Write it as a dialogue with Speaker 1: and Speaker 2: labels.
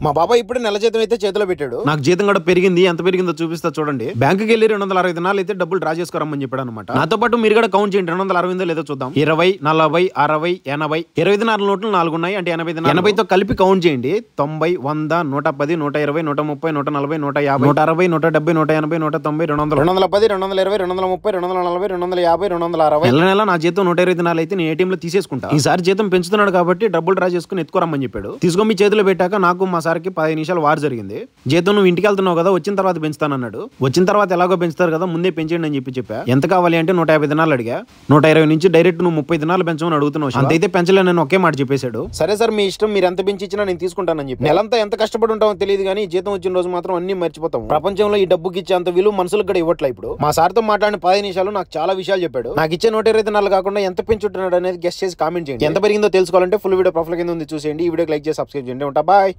Speaker 1: మా బాబాయ్ ఇప్పుడు నెల జీతం అయితే చేతిలో పెట్టాడు. నాకు జీతం కూడా పెరిగింది, ఎంత పెరిగిందో చూపిస్తా చూడండి. బ్యాంకుకి వెళ్ళి 260 దినాలు అయితే డబ్బులు డ్రా చేసుకోరమ్మని చెప్పాడు అనమాట. నాతో పాటు మీరు కూడా కౌంట్ చేయండి, 260 లేదో చూద్దాం. 20, 40, 60, 80, 20 దినాల నోట్లు 4 ఉన్నాయి అంటే 80 దినాలు. 80తో కలిపి కౌంట్ చేయండి. 90, 100, 110, 120, 130, 140, 150, 160, 170, 180, 190, 200, 210, 220, 230, 240, 250, 260. నెల నెల నా జీతం 120 దినాలు అయితే నేను ఏటీఎం లో తీసేసుకుంటా. ఈసారి జీతం పెంచుతున్నాడు కాబట్టి డబ్బులు డ్రా చేసుకుని ఎత్తుకోరమ్మని చెప్పాడు. తీసుకొని మీ చేతిలో పెట్టాక నాకు మా సార్కి 10 నిమిషాలు వార్ జరిగింది. జీతం నువ్వు ఇంటికి వెళ్తున్నావు కదా, వచ్చిన తర్వాత పెంచుతానన్నాడు. వచ్చిన తర్వాత ఎలాగో పెంచుతారు కదా, ముందే పెంచేయండి అని చెప్పా. ఎంత కావాలి అంటే 150 దినాలు అడిగా. 120 నుంచి డైరెక్ట్ నువ్వు 30 దినాలు పెంచమని అడుగుతున్నావు. అంతైతే పెంచలేనని ఒకే మాట చెప్పేశాడు. సరే సార్ మీ ఇష్టం, మీరు ఎంత పెంచి ఇచ్చినా నేను తీసుకుంటానని చెప్పి. నెలంతా ఎంత కష్టపడి ఉంటామో తెలియదు కానీ జీతం వచ్చిన రోజు మాత్రం అన్ని మర్చిపోతాం. ప్రపంచంలో ఈ డబ్బుకి ఇచ్చే అంత విలువ మనుషులకు కూడా ఇవ్వట్లే. ఇప్పుడు మా సార్తో మాట్లాడిన 10 నిమిషాలు నాకు చాలా విషయాలు చెప్పాడు. నాకు ఇచ్చే 120 దినాలు కాకుండా ఎంత పెంచుంటున్నాడు అనేది గెస్ట్ చేసి కామెంట్ చేయండి. ఎంత పెరిగిందో తెలుసుకోవాలంటే ఫుల్ వీడియో ప్రొఫైల్ కింద ఉంది చూసేయండి. ఈ వీడియోకి లైక్ చేసి సబ్స్క్రైబ్ చేయండి. ఉంటా, బాయ్.